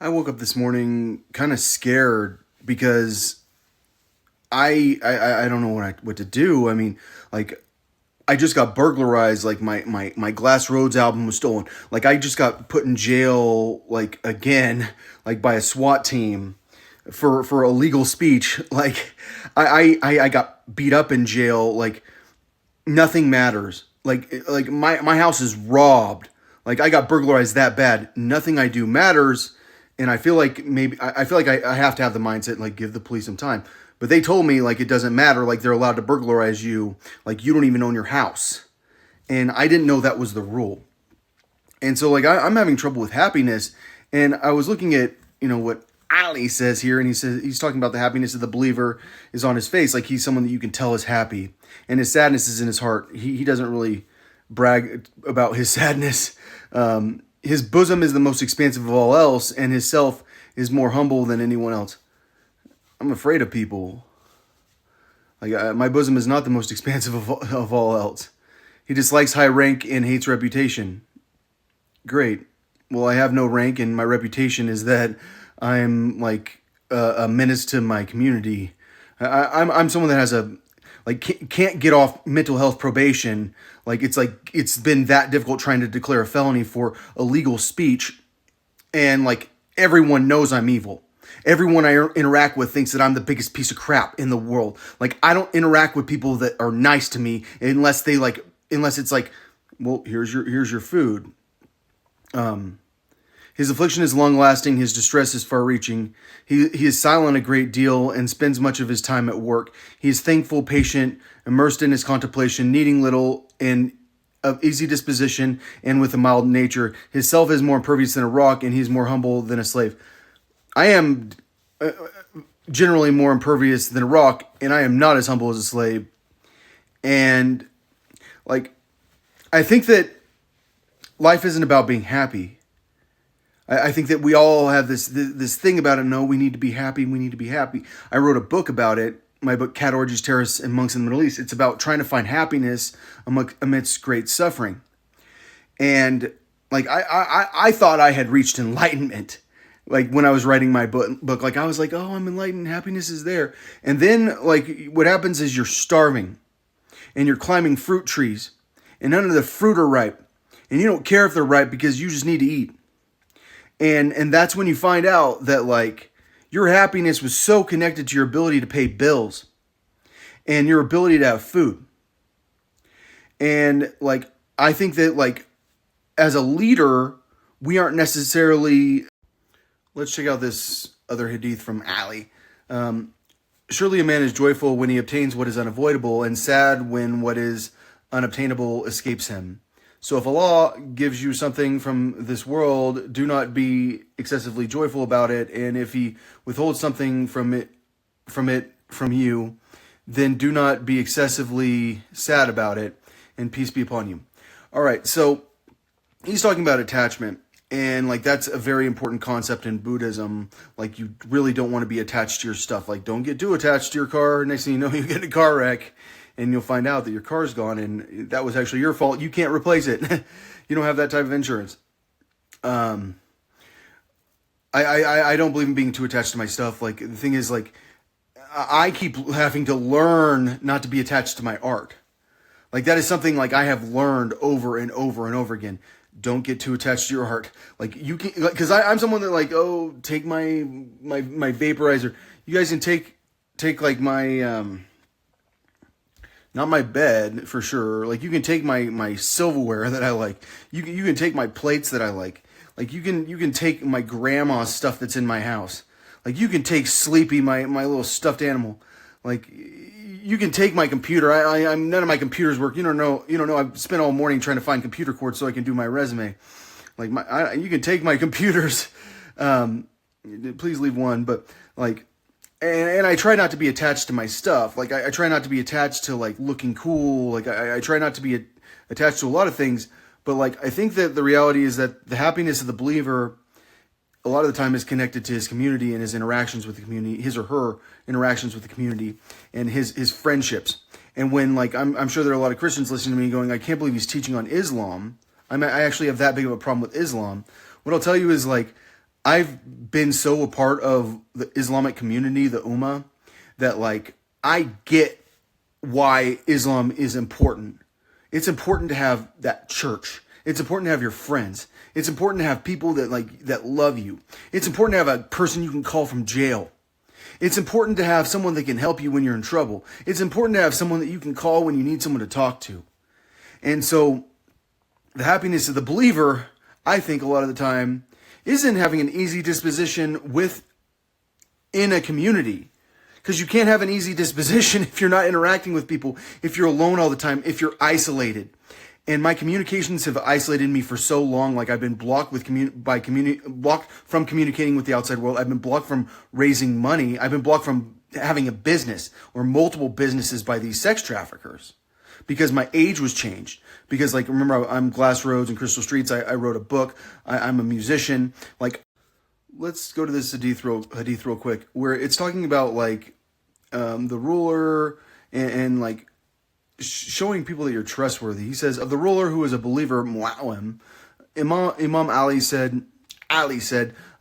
I woke up this morning kind of scared because I don't know what to do. I mean, like I just got burglarized. Like my Glass Roads album was stolen. Like I just got put in jail like again, like by a SWAT team for illegal speech. Like I got beat up in jail. Like nothing matters. Like my house is robbed. Like I got burglarized that bad. Nothing I do matters. And I feel like maybe I feel like I have to have the mindset like give the police some time. But they told me like it doesn't matter. Like they're allowed to burglarize you. Like you don't even own your house. And I didn't know that was the rule. And so like I'm having trouble with happiness. And I was looking at what Ali says here, and he says he's talking about the happiness of the believer is on his face, like he's someone that you can tell is happy, and his sadness is in his heart. He doesn't really brag about his sadness. His bosom is the most expansive of all else, and his self is more humble than anyone else. I'm afraid of people. Like my bosom is not the most expansive of all else. He dislikes high rank and hates reputation. Great. Well, I have no rank, and my reputation is that I'm like a menace to my community. I'm someone that has a can't get off mental health probation. Like it's been that difficult trying to declare a felony for illegal speech, and like everyone knows I'm evil. Everyone I interact with thinks that I'm the biggest piece of crap in the world. Like I don't interact with people that are nice to me unless it's like, well, here's your food. His affliction is long-lasting, his distress is far-reaching. He is silent a great deal and spends much of his time at work. He is thankful, patient, immersed in his contemplation, needing little, and of easy disposition, and with a mild nature. His self is more impervious than a rock, and he is more humble than a slave. I am generally more impervious than a rock, and I am not as humble as a slave. And, like, I think that life isn't about being happy. I think that we all have this thing about it. No, we need to be happy. We need to be happy. I wrote a book about it. My book, Cat Orgies, Terrorists, and Monks in the Middle East. It's about trying to find happiness amidst great suffering. And like I thought I had reached enlightenment. Like when I was writing my book, like I was like, oh, I'm enlightened. Happiness is there. And then like what happens is you're starving, and you're climbing fruit trees, and none of the fruit are ripe, and you don't care if they're ripe because you just need to eat. And that's when you find out that like your happiness was so connected to your ability to pay bills and your ability to have food. And like I think that like as a leader, we aren't necessarily. Let's check out this other hadith from Ali. Surely a man is joyful when he obtains what is unavoidable, and sad when what is unobtainable escapes him. So if Allah gives you something from this world, do not be excessively joyful about it. And if he withholds something from you, then do not be excessively sad about it. And peace be upon you. All right. So he's talking about attachment. And like that's a very important concept in Buddhism. Like you really don't want to be attached to your stuff. Like don't get too attached to your car. Next thing you know, you get in a car wreck. And you'll find out that your car's gone and that was actually your fault. You can't replace it. You don't have that type of insurance. I don't believe in being too attached to my stuff. Like the thing is like, I keep having to learn not to be attached to my art. Like that is something like I have learned over and over and over again. Don't get too attached to your art. Like you can, because I'm someone that like, oh, take my vaporizer. You guys can take like my, not my bed, for sure. Like, you can take my silverware that I like. You can take my plates that I like. Like, you can take my grandma's stuff that's in my house. Like, you can take Sleepy, my little stuffed animal. Like, you can take my computer. I'm none of my computers work. You don't know. I've spent all morning trying to find computer cords so I can do my resume. Like, you can take my computers. Please leave one. But, like, and I try not to be attached to my stuff. Like, I try not to be attached to, like, looking cool. Like, I try not to be attached to a lot of things. But, like, I think that the reality is that the happiness of the believer a lot of the time is connected to his community and his interactions with the community, his or her interactions with the community and his friendships. And when, like, I'm sure there are a lot of Christians listening to me going, I can't believe he's teaching on Islam. I actually have that big of a problem with Islam. What I'll tell you is, like, I've been so a part of the Islamic community, the Ummah, that like I get why Islam is important. It's important to have that church. It's important to have your friends. It's important to have people that love you. It's important to have a person you can call from jail. It's important to have someone that can help you when you're in trouble. It's important to have someone that you can call when you need someone to talk to. And so the happiness of the believer, I think a lot of the time, isn't having an easy disposition in a community. Because you can't have an easy disposition if you're not interacting with people, if you're alone all the time, if you're isolated. And my communications have isolated me for so long. Like I've been blocked blocked from communicating with the outside world. I've been blocked from raising money. I've been blocked from having a business or multiple businesses by these sex traffickers because my age was changed. Because like, remember, I'm Glass Roads and Crystal Streets. I wrote a book. I'm a musician. Like, let's go to this hadith real quick, where it's talking about like the ruler and like showing people that you're trustworthy. He says, of the ruler who is a believer, Mu'awim, Imam Ali said,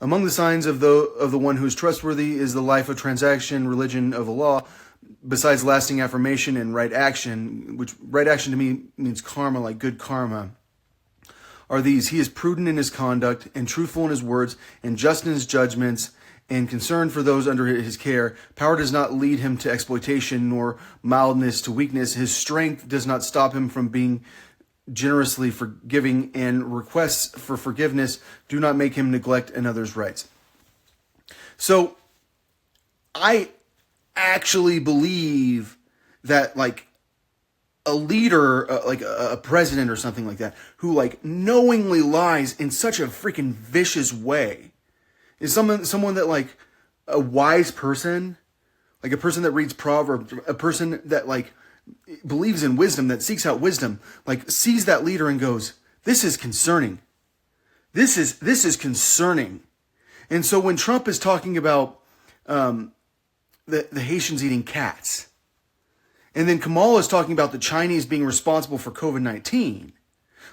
among the signs of the one who is trustworthy is the life of transaction, religion of Allah, besides lasting affirmation and right action, which right action to me means karma, like good karma, are these: he is prudent in his conduct and truthful in his words and just in his judgments and concerned for those under his care. Power does not lead him to exploitation, nor mildness to weakness. His strength does not stop him from being generously forgiving, and requests for forgiveness do not make him neglect another's rights. So I actually believe that like a leader, like a president or something like that, who like knowingly lies in such a freaking vicious way, is someone that like a wise person, like a person that reads Proverbs, a person that like believes in wisdom, that seeks out wisdom, like sees that leader and goes, this is concerning. This is concerning. And so when Trump is talking about the Haitians eating cats, and then Kamala is talking about the Chinese being responsible for COVID-19,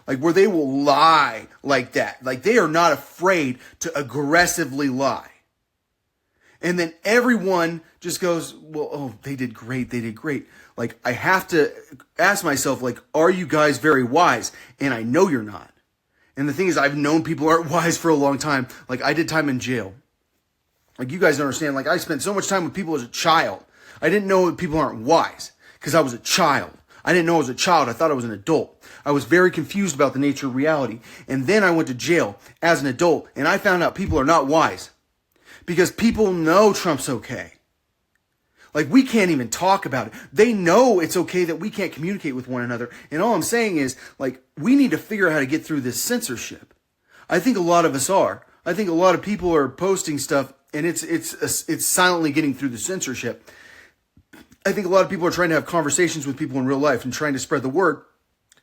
like where they will lie like that. Like they are not afraid to aggressively lie. And then everyone just goes, well, oh, they did great. They did great. Like I have to ask myself, like, are you guys very wise? And I know you're not. And the thing is, I've known people aren't wise for a long time. Like I did time in jail. Like you guys don't understand. Like I spent so much time with people as a child. I didn't know that people aren't wise because I was a child. I didn't know I was a child. I thought I was an adult. I was very confused about the nature of reality. And then I went to jail as an adult, and I found out people are not wise because people know Trump's okay. Like we can't even talk about it. They know it's okay that we can't communicate with one another. And all I'm saying is, like, we need to figure out how to get through this censorship. I think a lot of us are. I think a lot of people are posting stuff, and it's silently getting through the censorship. I think a lot of people are trying to have conversations with people in real life and trying to spread the word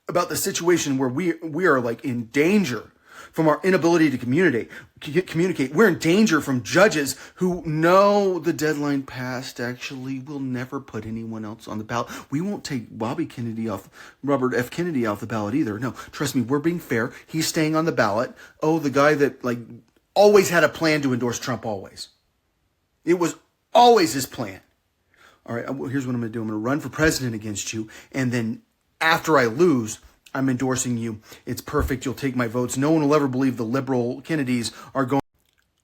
about the situation where we are like in danger from our inability to communicate. We're in danger from judges who know the deadline passed. Actually, we'll never put anyone else on the ballot. We won't take Robert F. Kennedy off the ballot either. No, trust me, we're being fair. He's staying on the ballot. Oh, the guy that like always had a plan to endorse Trump always. It was always his plan. All right, here's what I'm going to do. I'm going to run for president against you, and then after I lose, I'm endorsing you. It's perfect. You'll take my votes. No one will ever believe the liberal Kennedys are going.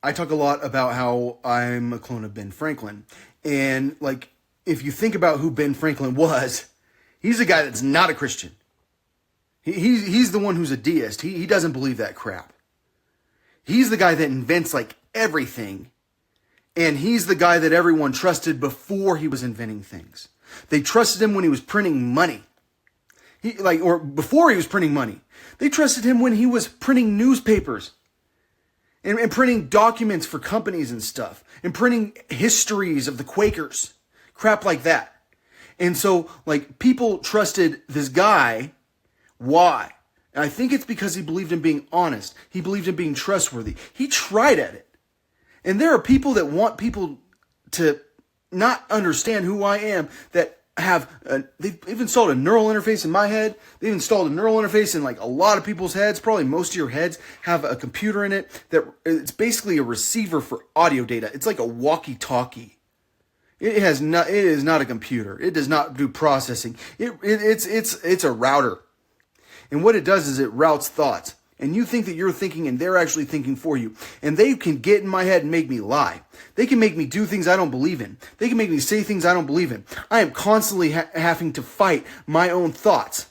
I talk a lot about how I'm a clone of Ben Franklin. And like, if you think about who Ben Franklin was, he's a guy that's not a Christian. He's the one who's a deist. He doesn't believe that crap. He's the guy that invents like everything. And he's the guy that everyone trusted before he was inventing things. They trusted him when he was printing money. Or before he was printing money. They trusted him when he was printing newspapers and printing documents for companies and stuff and printing histories of the Quakers, crap like that. And so, like, people trusted this guy. Why? And I think it's because he believed in being honest. He believed in being trustworthy. He tried at it. And there are people that want people to not understand who I am, that they've installed a neural interface in my head. They've installed a neural interface in like a lot of people's heads. Probably most of your heads have a computer in it that it's basically a receiver for audio data. It's like a walkie-talkie. It is not a computer. It does not do processing. It's a router. And what it does is it routes thoughts. And you think that you're thinking and they're actually thinking for you. And they can get in my head and make me lie. They can make me do things I don't believe in. They can make me say things I don't believe in. I am constantly having to fight my own thoughts.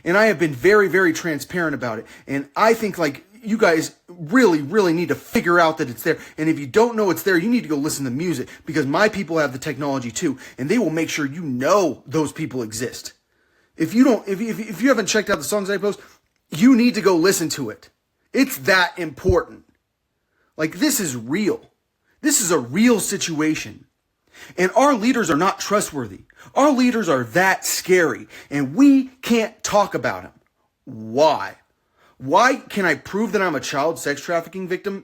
And I have been very, very transparent about it. And I think like you guys really, really need to figure out that it's there. And if you don't know it's there, you need to go listen to music, because my people have the technology too. And they will make sure you know those people exist. If you haven't checked out the songs I post, you need to go listen to it. It's that important. Like, this is real. This is a real situation. And our leaders are not trustworthy. Our leaders are that scary. And we can't talk about them. Why? Why can I prove that I'm a child sex trafficking victim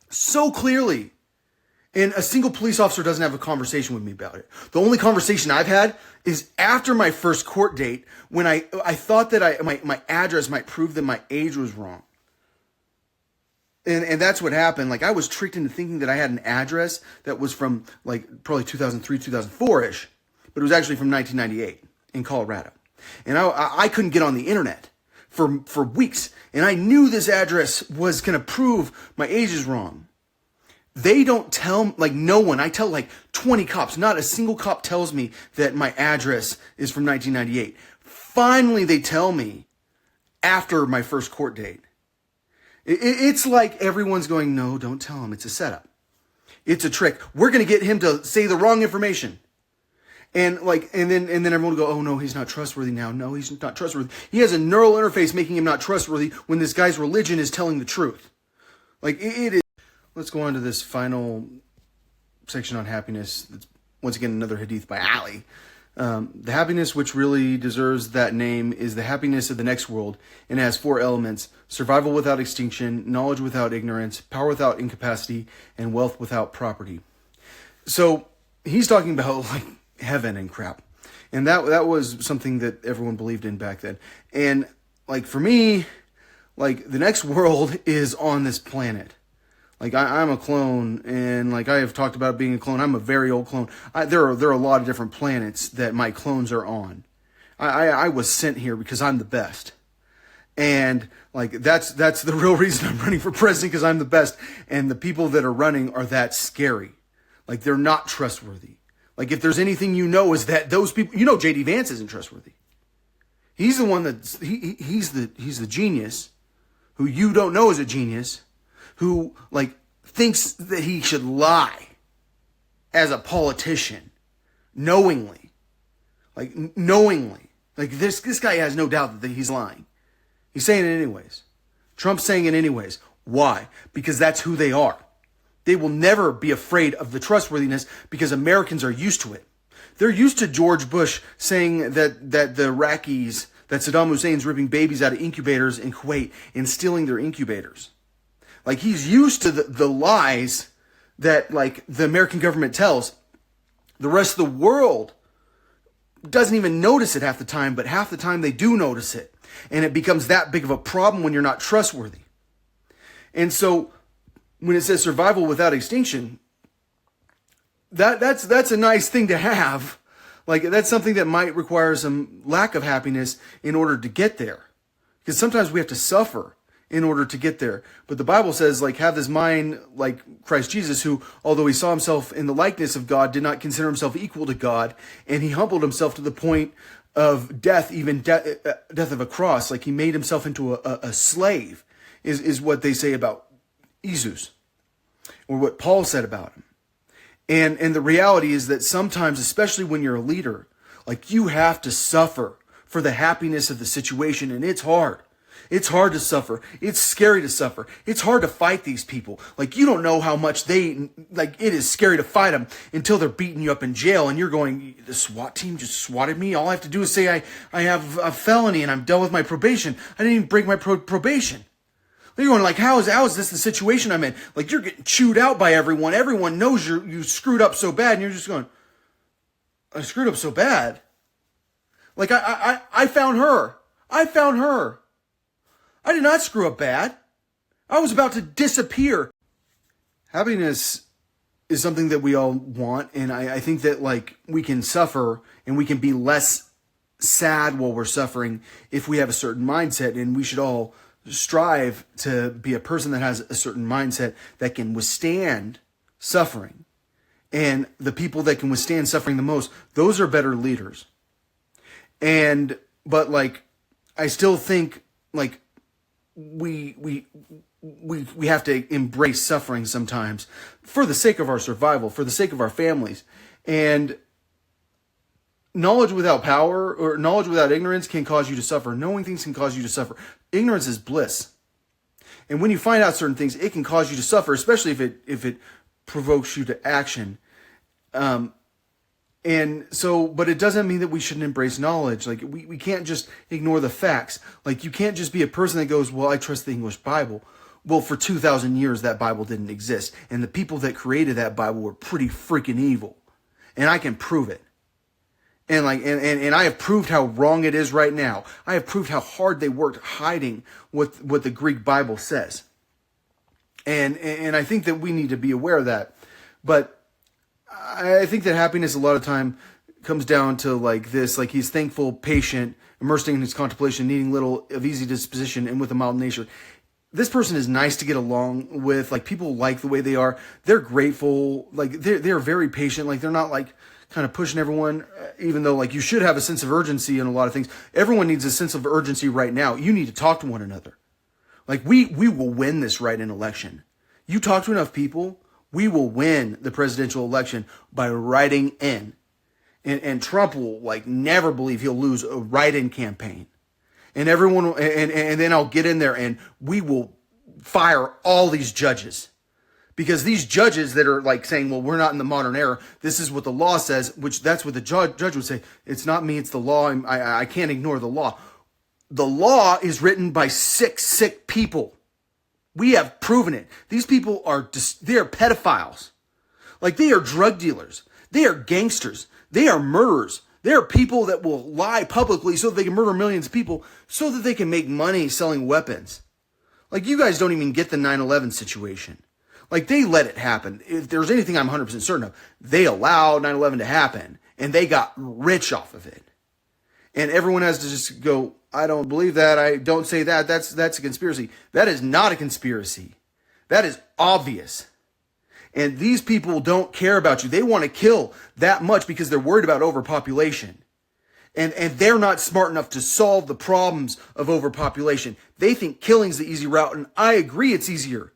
so clearly? And a single police officer doesn't have a conversation with me about it. The only conversation I've had is after my first court date, when I thought that my address might prove that my age was wrong. And that's what happened. Like, I was tricked into thinking that I had an address that was from like probably 2003, 2004-ish, but it was actually from 1998 in Colorado. And I couldn't get on the internet for weeks. And I knew this address was going to prove my age is wrong. They don't tell, like, no one. I tell like 20 cops. Not a single cop tells me that my address is from 1998. Finally, they tell me after my first court date. It's like everyone's going, no, don't tell him. It's a setup. It's a trick. We're going to get him to say the wrong information. And then everyone will go, oh no, he's not trustworthy now. No, he's not trustworthy. He has a neural interface making him not trustworthy when this guy's religion is telling the truth. Like, it is. Let's go on to this final section on happiness. It's once again another hadith by Ali. The happiness which really deserves that name is the happiness of the next world, and has 4 elements: survival without extinction, knowledge without ignorance, power without incapacity, and wealth without property. So he's talking about like heaven and crap. And that was something that everyone believed in back then. And like for me, like the next world is on this planet. Like I'm a clone, and like I have talked about being a clone. I'm a very old clone. There are a lot of different planets that my clones are on. I was sent here because I'm the best, and like that's the real reason I'm running for president, because I'm the best. And the people that are running are that scary. Like, they're not trustworthy. Like, if there's anything you know, is that those people, you know, J.D. Vance isn't trustworthy. He's the one that's he's the genius who you don't know is a genius, who like thinks that he should lie as a politician knowingly. Like this guy has no doubt that he's lying. He's saying it anyways. Trump's saying it anyways. Why? Because that's who they are. They will never be afraid of the trustworthiness because Americans are used to it. They're used to George Bush saying that the Iraqis, that Saddam Hussein's ripping babies out of incubators in Kuwait and stealing their incubators. Like, he's used to the lies that like the American government tells. The rest of the world doesn't even notice it half the time, but half the time they do notice it. And it becomes that big of a problem when you're not trustworthy. And so when it says survival without extinction, that's a nice thing to have. Like, that's something that might require some lack of happiness in order to get there. Because sometimes we have to suffer in order to get there. But the Bible says, like, have this mind like Christ Jesus, who, although he saw himself in the likeness of God, did not consider himself equal to God. And he humbled himself to the point of death, even death of a cross. Like, he made himself into a slave, is what they say about Jesus, or what Paul said about him. And the reality is that sometimes, especially when you're a leader, like, you have to suffer for the happiness of the situation. And it's hard. It's hard to suffer. It's scary to suffer. It's hard to fight these people. Like, you don't know how much it is scary to fight them until they're beating you up in jail. And you're going, the SWAT team just swatted me. All I have to do is say I have a felony and I'm done with my probation. I didn't even break my probation. You're going like, how is this the situation I'm in? Like, you're getting chewed out by everyone. Everyone knows you screwed up so bad. And you're just going, I screwed up so bad. Like I found her. I found her. I did not screw up bad. I was about to disappear. Happiness is something that we all want, and I think that like we can suffer and we can be less sad while we're suffering if we have a certain mindset, and we should all strive to be a person that has a certain mindset that can withstand suffering. And the people that can withstand suffering the most, those are better leaders. But like, I still think like we have to embrace suffering sometimes for the sake of our survival, for the sake of our families. And knowledge without power or knowledge without ignorance can cause you to suffer. Knowing things can cause you to suffer. Ignorance is bliss. And when you find out certain things, it can cause you to suffer, especially if it provokes you to action. But it doesn't mean that we shouldn't embrace knowledge. Like we can't just ignore the facts. Like you can't just be a person that goes, well, I trust the English Bible. Well, for 2,000 years, that Bible didn't exist. And the people that created that Bible were pretty freaking evil. And I can prove it. And I have proved how wrong it is right now. I have proved how hard they worked hiding what the Greek Bible says. And I think that we need to be aware of that. But I think that happiness a lot of time comes down to like this, like he's thankful, patient, immersed in his contemplation, needing little of easy disposition and with a mild nature. This person is nice to get along with. Like people like the way they are. They're grateful. Like they're very patient. Like they're not like kind of pushing everyone, even though like you should have a sense of urgency in a lot of things. Everyone needs a sense of urgency right now. You need to talk to one another. Like we will win this right in election. You talk to enough people, we will win the presidential election by writing in. And Trump will like never believe he'll lose a write-in campaign. And everyone, and then I'll get in there and we will fire all these judges. Because these judges that are like saying, well, we're not in the modern era. This is what the law says, which that's what the judge would say. It's not me, it's the law. I can't ignore the law. The law is written by sick people. We have proven it. These people they are pedophiles. Like they are drug dealers. They are gangsters. They are murderers. They are people that will lie publicly so that they can murder millions of people so that they can make money selling weapons. Like you guys don't even get the 9/11 situation. Like they let it happen. If there's anything I'm 100% certain of, they allowed 9/11 to happen and they got rich off of it. And everyone has to just go, I don't believe that. I don't say that. That's a conspiracy. That is not a conspiracy. That is obvious. And these people don't care about you. They want to kill that much because they're worried about overpopulation. And they're not smart enough to solve the problems of overpopulation. They think killing's the easy route. And I agree it's easier.